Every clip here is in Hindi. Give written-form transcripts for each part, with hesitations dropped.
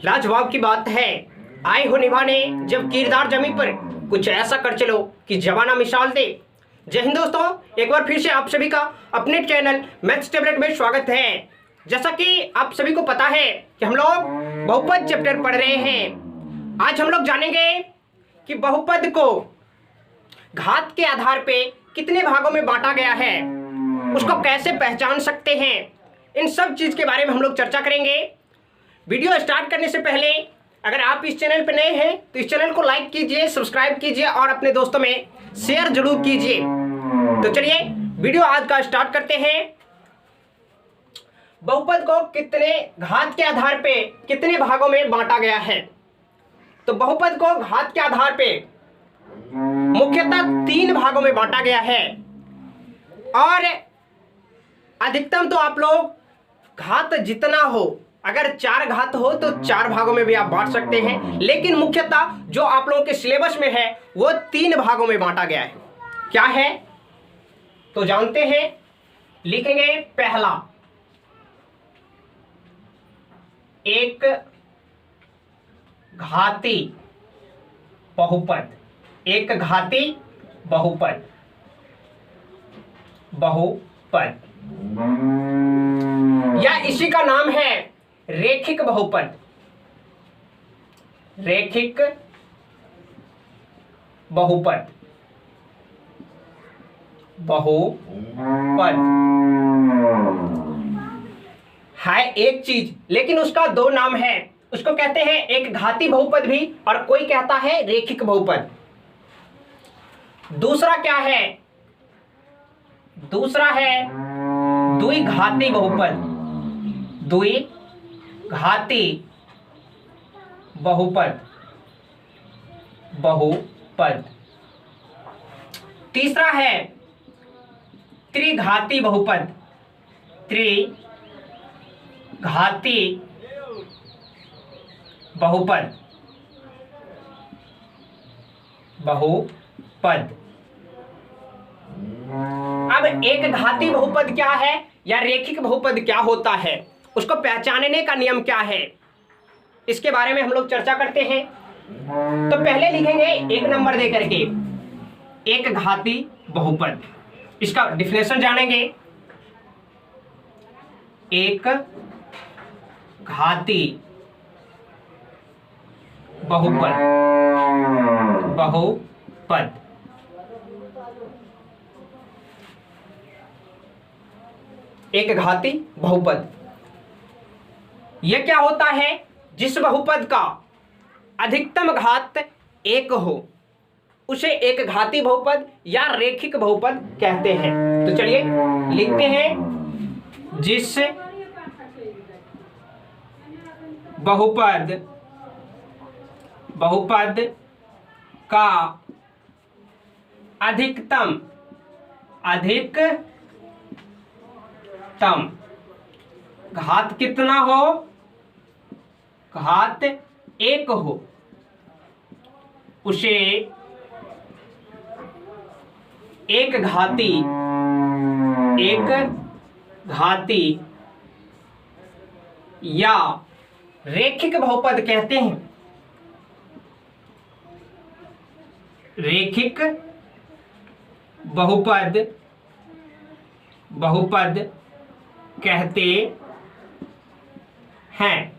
लाजवाब की बात है, आए हो निभाने जब किरदार जमी पर, कुछ ऐसा कर चलो कि जवाना मिसाल दे। जय हिंद दोस्तों, एक बार फिर से आप सभी का अपने चैनल मैथ्स टैबलेट में स्वागत है। जैसा कि आप सभी को पता है कि हम लोग बहुपद चैप्टर पढ़ रहे हैं। आज हम लोग जानेंगे कि बहुपद को घात के आधार पे कितने भागों में बांटा गया है, उसको कैसे पहचान सकते हैं, इन सब चीज़ के बारे में हम लोग चर्चा करेंगे। वीडियो स्टार्ट करने से पहले अगर आप इस चैनल पर नए हैं तो इस चैनल को लाइक कीजिए, सब्सक्राइब कीजिए और अपने दोस्तों में शेयर जरूर कीजिए। तो चलिए वीडियो आज का स्टार्ट करते हैं। बहुपद को कितने घात के आधार पे कितने भागों में बांटा गया है। तो बहुपद को घात के आधार पे मुख्यतः 3 भागों में बांटा गया है और अधिकतम तो आप लोग घात जितना हो, अगर 4 घात हो तो 4 भागों में भी आप बांट सकते हैं, लेकिन मुख्यतः जो आप लोगों के सिलेबस में है वो 3 भागों में बांटा गया है। क्या है तो जानते हैं, लिखेंगे पहला एक घाती बहुपद, एक घाती बहुपद, बहुपद या इसी का नाम है रेखिक बहुपद, रेखिक बहुपद, बहुपद है एक चीज, लेकिन उसका 2 नाम है। उसको कहते हैं एक घाती बहुपद भी और कोई कहता है रेखिक बहुपद। दूसरा क्या है? दूसरा है द्विघाती बहुपद, द्विघाती बहुपद, बहुपद। तीसरा है त्रिघाती बहुपद, त्रिघाती बहुपद, बहुपद। अब एक घाती बहुपद क्या है या रेखिक बहुपद क्या होता है, उसको पहचानने का नियम क्या है, इसके बारे में हम लोग चर्चा करते हैं। तो पहले लिखेंगे 1 नंबर दे करके एक घाती बहुपद, इसका डिफिनेशन जानेंगे। एक घाती बहुपद, बहुपद एक घाती बहुपद यह क्या होता है? जिस बहुपद का अधिकतम घात 1 हो उसे एक घाती बहुपद या रेखिक बहुपद कहते हैं। तो चलिए लिखते हैं, जिस बहुपद का अधिकतम घात कितना हो? घात 1 हो, उसे एक घाती या रेखिक बहुपद कहते हैं, रेखिक बहुपद कहते हैं।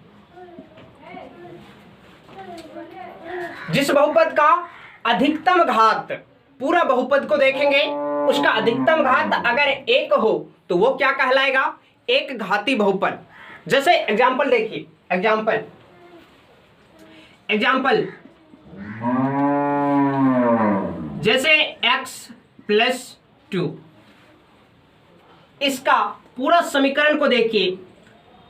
जिस बहुपद का अधिकतम घात, पूरा बहुपद को देखेंगे, उसका अधिकतम घात अगर 1 हो तो वो क्या कहलाएगा? एक घाती बहुपद। जैसे एग्जाम्पल देखिए, एग्जाम्पल जैसे x+2, इसका पूरा समीकरण को देखिए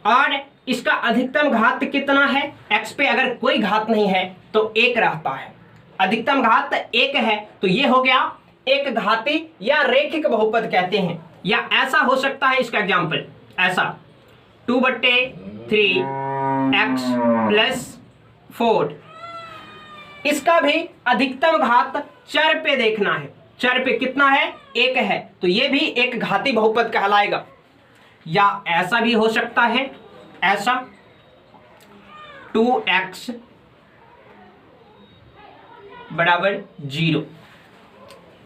और इसका अधिकतम घात कितना है? x पे अगर कोई घात नहीं है तो 1 रहता है, अधिकतम घात 1 है, तो ये हो गया एक घाती या रेखिक बहुपद कहते हैं। या ऐसा हो सकता है, इसका एग्जाम्पल ऐसा 2/3 x+4, इसका भी अधिकतम घात चर पे देखना है, चर पे कितना है? 1 है, तो ये भी एक घाती बहुपद कहलाएगा। या ऐसा भी हो सकता है, ऐसा 2x बराबर 0।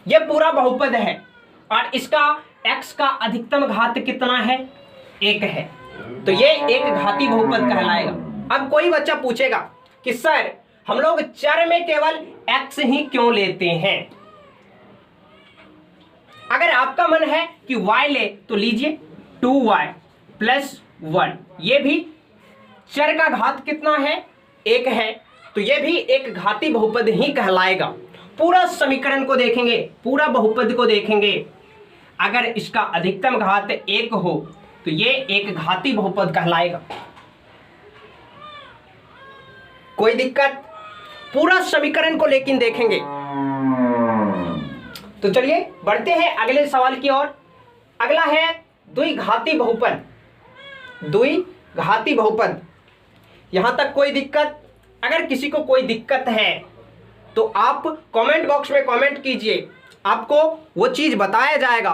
यह पूरा बहुपद है और इसका x का अधिकतम घात कितना है? 1 है, तो ये एक घाती बहुपद कहलाएगा। अब कोई बच्चा पूछेगा कि सर हम लोग चर में केवल x ही क्यों लेते हैं? अगर आपका मन है कि y ले तो लीजिए 2y प्लस 1, ये भी चर का घात कितना है? 1 है, तो ये भी एक घाती बहुपद ही कहलाएगा। पूरा समीकरण को देखेंगे, पूरा बहुपद को देखेंगे, अगर इसका अधिकतम घात 1 हो तो ये एक घाती बहुपद कहलाएगा। कोई दिक्कत? पूरा समीकरण को लेकिन देखेंगे। तो चलिए बढ़ते हैं अगले सवाल की ओर। अगला है द्विघाती बहुपद। द्विघाती बहुपद, यहां तक कोई दिक्कत? अगर किसी को कोई दिक्कत है तो आप कमेंट बॉक्स में कमेंट कीजिए, आपको वो चीज बताया जाएगा,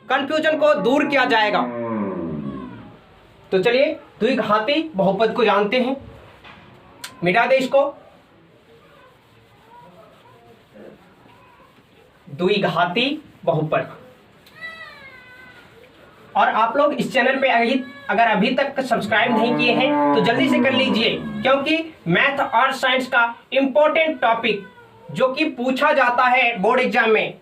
कंफ्यूजन को दूर किया जाएगा। तो चलिए द्विघाती बहुपद को जानते हैं। मिटा दे इसको। द्विघाती बहुपद, और आप लोग इस चैनल पे अगर अभी तक सब्सक्राइब नहीं किए हैं तो जल्दी से कर लीजिए, क्योंकि मैथ और साइंस का इंपॉर्टेंट टॉपिक जो कि पूछा जाता है बोर्ड एग्जाम में,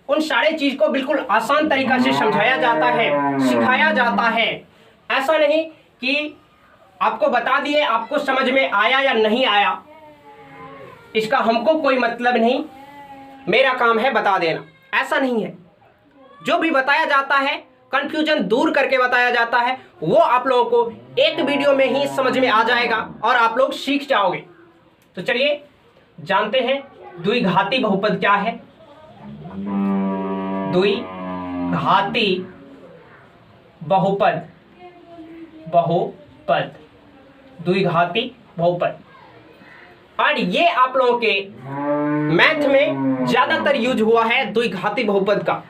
उन सारे चीज को बिल्कुल आसान तरीका से समझाया जाता है, सिखाया जाता है। ऐसा नहीं कि आपको बता दिए, आपको समझ में आया या नहीं आया, इसका हमको कोई मतलब नहीं, मेरा काम है बता देना, ऐसा नहीं है। जो भी बताया जाता है कंफ्यूजन दूर करके बताया जाता है, वो आप लोगों को एक वीडियो में ही समझ में आ जाएगा और आप लोग सीख जाओगे। तो चलिए जानते हैं द्विघाती बहुपद क्या है। द्विघाती बहुपद, बहुपद, द्विघाती बहुपद, और ये आप लोगों के मैथ में ज्यादातर यूज हुआ है द्विघाती बहुपद का।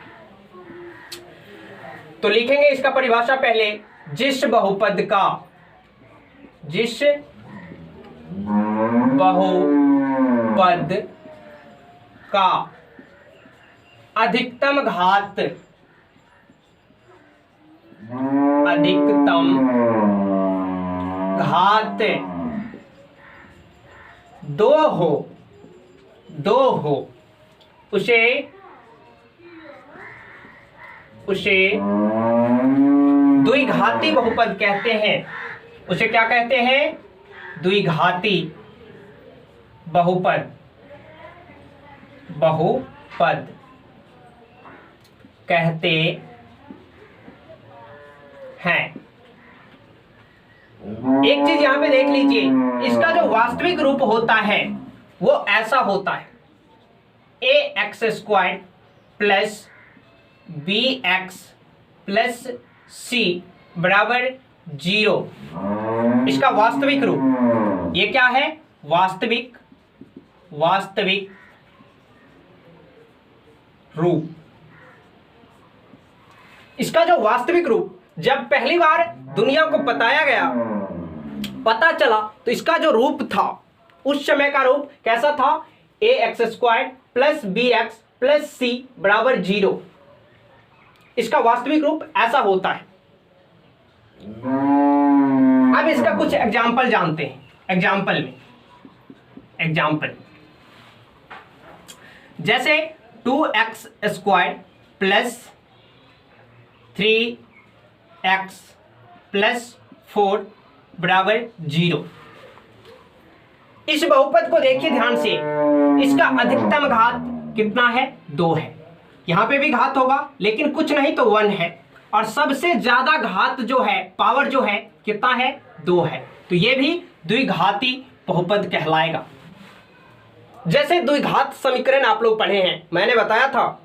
तो लिखेंगे इसका परिभाषा पहले, जिस बहुपद का, जिस बहुपद का अधिकतम घात, अधिकतम घात 2 हो, उसे द्विघाती बहुपद कहते हैं। उसे क्या कहते हैं? द्विघाती बहुपद, बहुपद कहते हैं। एक चीज यहां पे देख लीजिए, इसका जो वास्तविक रूप होता है वो ऐसा होता है, ax² plus bx plus c बराबर 0। इसका वास्तविक रूप, ये क्या है? वास्तविक रूप। इसका जो वास्तविक रूप जब पहली बार दुनिया को बताया गया, पता चला, तो इसका जो रूप था उस समय का रूप कैसा था? ax² plus bx plus c बराबर 0। इसका वास्तविक रूप ऐसा होता है। अब इसका कुछ एग्जाम्पल जानते हैं। एग्जाम्पल जैसे 2x² प्लस 3x प्लस 4 बराबर 0। इस बहुपद को देखिए ध्यान से, इसका अधिकतम घात कितना है? 2 है। यहां पे भी घात होगा लेकिन कुछ नहीं तो 1 है, और सबसे ज्यादा घात जो है, पावर जो है, कितना है? 2 है। तो ये भी द्विघाती बहुपद कहलाएगा। जैसे द्विघात समीकरण आप लोग पढ़े हैं, मैंने बताया था,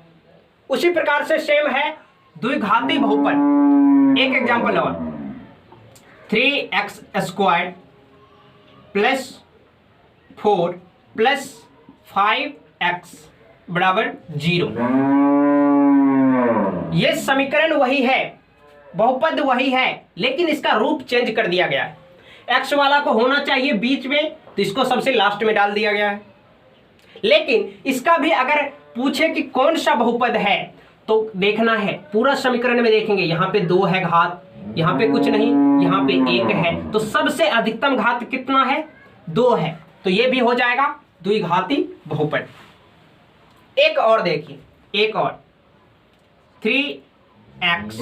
उसी प्रकार से सेम है द्विघाती बहुपद। एक एग्जांपल और, 3x² प्लस 4 प्लस 5x बराबर 0। ये समीकरण वही है, बहुपद वही है, लेकिन इसका रूप चेंज कर दिया गया है। एक्स वाला को होना चाहिए बीच में, तो इसको सबसे लास्ट में डाल दिया गया है। लेकिन इसका भी अगर पूछे कि कौन सा बहुपद है तो देखना है, पूरा समीकरण में देखेंगे, यहाँ पे 2 है घात, यहाँ पे कुछ नहीं, यहाँ पे 1 है, तो सबसे अधिकतम घात कितना है? 2 है, तो ये भी हो जाएगा द्विघाती बहुपद। एक और देखिए, एक और 3x²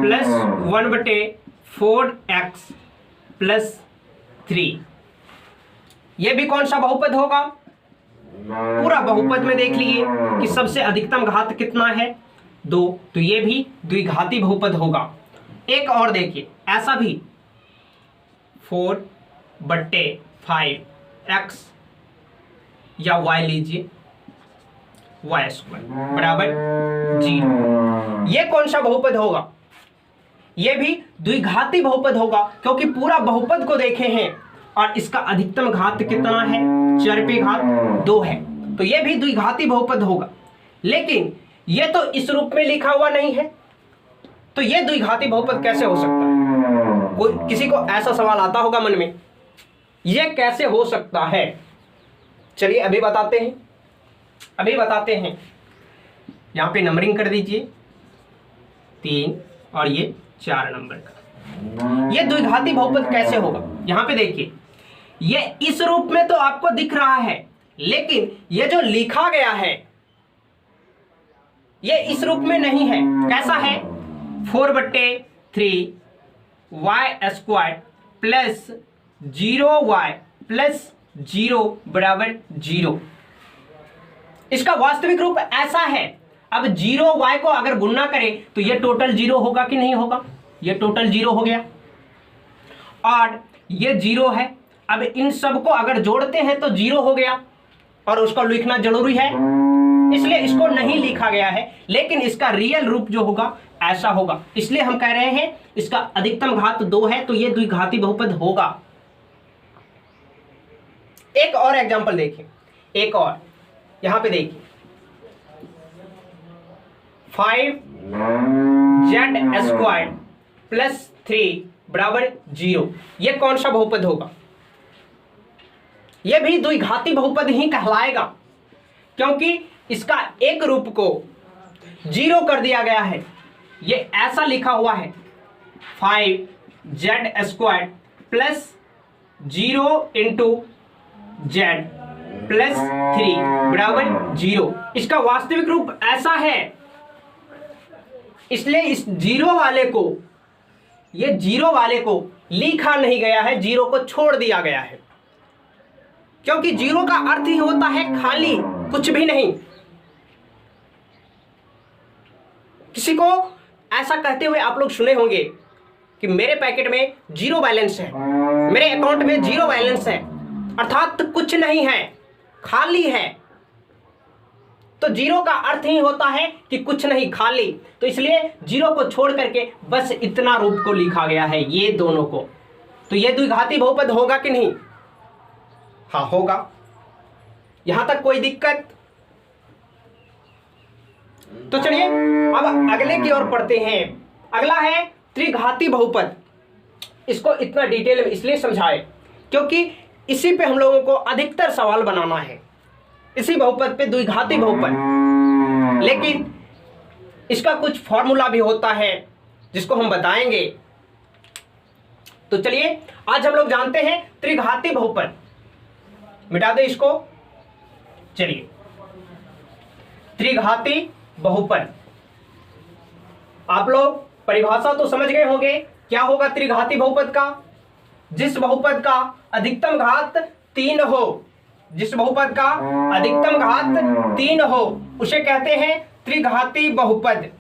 प्लस 1/4x प्लस 3, ये भी कौन सा बहुपद होगा? पूरा बहुपद में देख लिए कि सबसे अधिकतम घात कितना है? 2, तो ये भी द्विघाती बहुपद होगा। एक और देखिए, ऐसा भी 4/5x या y लीजिए, y² बराबर 0, ये कौन सा बहुपद होगा? ये भी द्विघाती बहुपद होगा, क्योंकि पूरा बहुपद को देखे हैं और इसका अधिकतम घात कितना है? 4/2 है, तो ये भी द्विघाती बहुपद होगा। लेकिन ये तो इस रूप में लिखा हुआ नहीं है, तो ये द्विघाती बहुपद कैसे हो सकता है? कोई किसी को ऐसा सवाल आता होगा मन में, ये कैसे हो सकता है? चलिए अभी बताते हैं, अभी बताते हैं। यहां पे नंबरिंग कर दीजिए, 3 और ये 4 नंबर का। ये द्विघाती बहुपद कैसे होगा? यहां पे देखिए, ये इस रूप में तो आपको दिख रहा है, लेकिन ये जो लिखा गया है ये इस रूप में नहीं है। कैसा है? 4/3y² प्लस 0y प्लस 0 बराबर 0। इसका वास्तविक रूप ऐसा है। अब 0y को अगर गुणा करें तो ये टोटल 0 होगा कि नहीं होगा? ये टोटल 0 हो गया, और ये 0 है। अब इन सब को अगर जोड़ते हैं तो 0 हो गया, और उसको लिखना जरूरी है, इसलिए इसको नहीं लिखा गया है। लेकिन इसका रियल रूप जो होगा ऐसा होगा, इसलिए हम कह रहे हैं इसका अधिकतम घात 2 है, तो ये द्विघाती बहुपद होगा। एक और एग्जांपल देखिए, एक और यहां पे देखिए, 5z² प्लस 3 बराबर 0, ये कौन सा बहुपद होगा? यह भी द्विघाती बहुपद ही कहलाएगा, क्योंकि इसका एक रूप को 0 कर दिया गया है। ये ऐसा लिखा हुआ है, 5z² plus 0 into z plus 3 बराबर 0। इसका वास्तविक रूप ऐसा है, इसलिए इस 0 वाले को, ये 0 वाले को लिखा नहीं गया है, 0 को छोड़ दिया गया है, क्योंकि 0 का अर्थ ही होता है खाली, कुछ भी नहीं। किसी को ऐसा कहते हुए आप लोग सुने होंगे कि मेरे पैकेट में 0 बैलेंस है, मेरे अकाउंट में 0 बैलेंस है, अर्थात कुछ नहीं है, खाली है। तो 0 का अर्थ ही होता है कि कुछ नहीं, खाली। तो इसलिए 0 को छोड़ करके बस इतना रूप को लिखा गया है, ये दोनों को। तो ये द्विघाती बहुपद होगा कि नहीं? हाँ होगा। यहां तक कोई दिक्कत? तो चलिए अब अगले की ओर पढ़ते हैं। अगला है त्रिघाती बहुपद। इसको इतना डिटेल में इसलिए समझाए क्योंकि इसी पे हम लोगों को अधिकतर सवाल बनाना है, इसी बहुपद पे, द्विघाती बहुपद। लेकिन इसका कुछ फॉर्मूला भी होता है जिसको हम बताएंगे। तो चलिए आज हम लोग जानते हैं त्रिघाती बहुपद। मिटा दे इसको। चलिए, त्रिघाती बहुपद, आप लोग परिभाषा तो समझ गए होंगे। क्या होगा त्रिघाती बहुपद का? जिस बहुपद का अधिकतम घात 3 हो, जिस बहुपद का अधिकतम घात 3 हो उसे कहते हैं त्रिघाती बहुपद।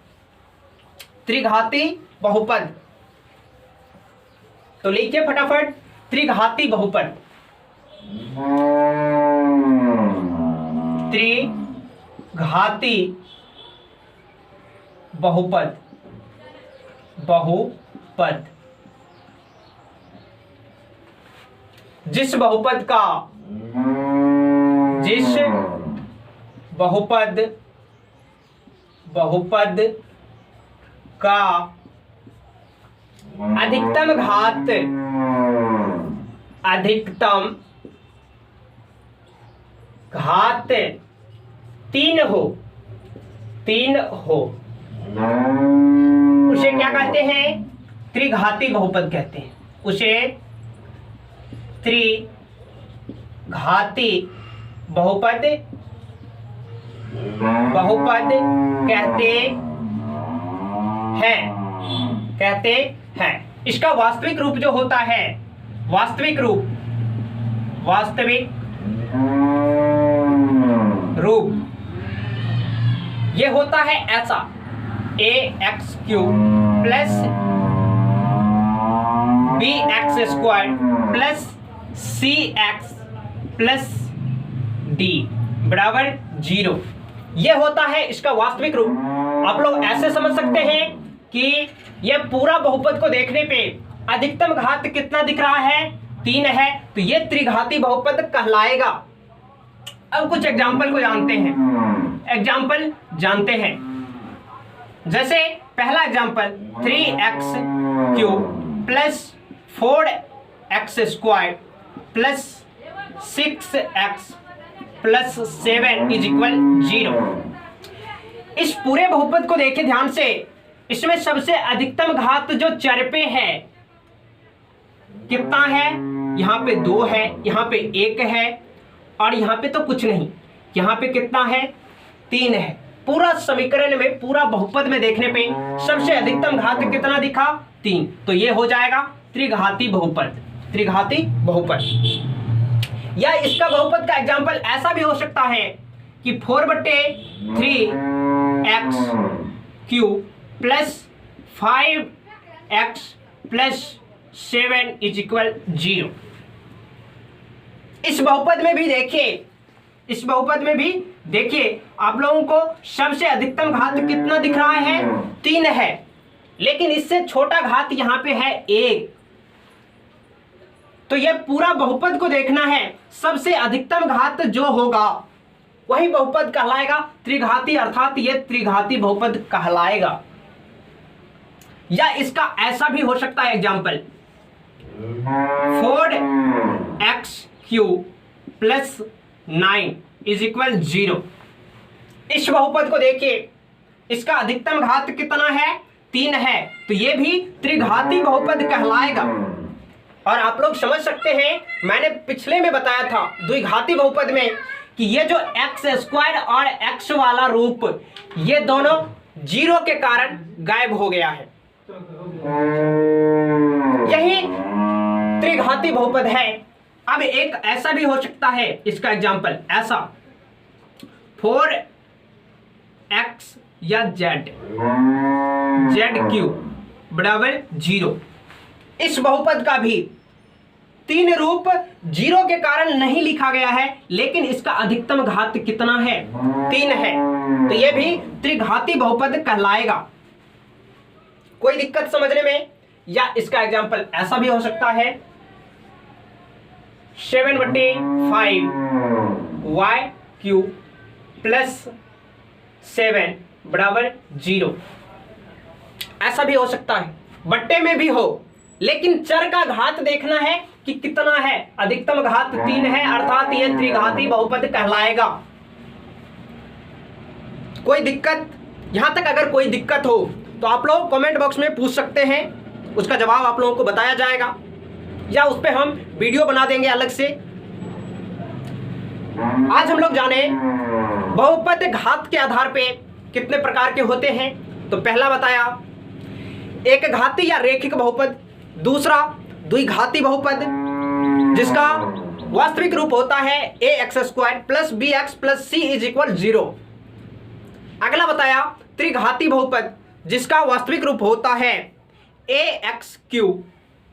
त्रिघाती बहुपद, तो लिखिए फटाफट, त्रिघाती बहुपद। त्रिघाती बहुपद, बहुपद, जिस बहुपद का, जिस बहुपद, बहुपद का अधिकतम घात अधिकतम घात 3 हो उसे क्या कहते हैं? त्रिघाती बहुपद कहते हैं। उसे त्रिघाती बहुपद कहते हैं। इसका वास्तविक रूप जो होता है, वास्तविक रूप ये होता है ऐसा: ax³ plus bx² plus cx plus d बराबर 0। यह होता है इसका वास्तविक रूप। आप लोग ऐसे समझ सकते हैं कि यह पूरा बहुपद को देखने पे अधिकतम घात कितना दिख रहा है? 3 है, तो यह त्रिघाती बहुपद कहलाएगा। अब कुछ एग्जाम्पल को जानते हैं। जैसे पहला example 3x³ plus 4x² plus 6x plus 7 equal 0। इस पूरे बहुपद को देखें ध्यान से। इसमें सबसे अधिकतम घात जो चर पे है कितना है? यहाँ पे 2 है, यहाँ पे 1 है और यहाँ पे तो कुछ नहीं। यहाँ पे कितना है? 3 है। पूरा समीकरण में, पूरा बहुपद में देखने पे सबसे अधिकतम घात कितना दिखा? 3। तो ये हो जाएगा त्रिघाती बहुपद। या इसका बहुपद का एग्जाम्पल ऐसा भी हो सकता है कि 4/3x³ plus 5x plus 7 equal 0। इस बहुपद में भी देखिए आप लोगों को सबसे अधिकतम घात कितना दिख रहा है? 3 है, लेकिन इससे छोटा घात यहां पे है 1। तो यह पूरा बहुपद को देखना है, सबसे अधिकतम घात जो होगा वही बहुपद कहलाएगा त्रिघाती, अर्थात यह त्रिघाती बहुपद कहलाएगा। या इसका ऐसा भी हो सकता है एग्जाम्पल 4x³ प्लस 9 इक्वल 0। इस बहुपद को देखिए, इसका अधिकतम घात कितना है? 3 है, तो यह भी त्रिघाती बहुपद कहलाएगा। और आप लोग समझ सकते हैं, मैंने पिछले में बताया था द्विघाती बहुपद में कि ये जो x² और x वाला रूप, ये दोनों 0 के कारण गायब हो गया है। यही त्रिघाती बहुपद है। अब एक ऐसा भी हो सकता है, इसका एग्जाम्पल ऐसा 4x या z³ बराबर 0। इस बहुपद का भी 3 रूप 0 के कारण नहीं लिखा गया है, लेकिन इसका अधिकतम घात कितना है? 3 है, तो यह भी त्रिघाती बहुपद कहलाएगा। कोई दिक्कत समझने में? या इसका एग्जाम्पल ऐसा भी हो सकता है 7/5y³ प्लस 7 बराबर 0। ऐसा भी हो सकता है, बट्टे में भी हो, लेकिन चर का घात देखना है कि कितना है। अधिकतम घात 3 है, अर्थात यह त्रिघाती बहुपद कहलाएगा। कोई दिक्कत? यहां तक अगर कोई दिक्कत हो तो आप लोग कमेंट बॉक्स में पूछ सकते हैं, उसका जवाब आप लोगों को बताया जाएगा, या उस पर हम वीडियो बना देंगे अलग से। आज हम लोग जाने बहुपद घात के आधार पे कितने प्रकार के होते हैं। तो पहला बताया एक घाती या रेखिक बहुपद, दूसरा द्विघाती बहुपद जिसका वास्तविक रूप होता है ax² plus bx plus c equal 0। अगला बताया त्रिघाती बहुपद जिसका वास्तविक रूप होता है ax³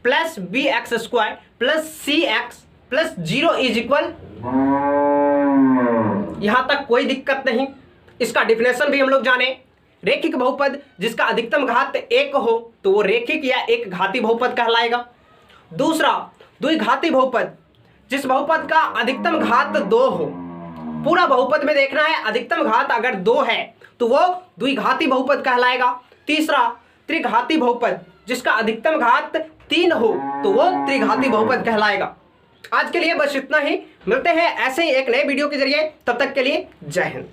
plus bx² plus cx plus 0 equal. यहां तक कोई दिक्कत नहीं। इसका डिफिनेशन भी हम लोग जाने। रेखिक बहुपद जिसका अधिकतम घात 1 हो तो वो रेखिक या एक घाती बहुपद कहलाएगा। दूसरा द्विघाती बहुपद, जिस बहुपद का अधिकतम घात 2 हो। पूरा बहुपद में देखना है, अधिकतम घात अगर 2 है तो वो द्विघाती बहुपद कहलाएगा। तीसरा त्रिघाती बहुपद जिसका अधिकतम घात 3 हो तो वो त्रिघाती बहुपद कहलाएगा। आज के लिए बस इतना ही, मिलते हैं ऐसे ही एक नए वीडियो के जरिए, तब तक के लिए जय हिंद।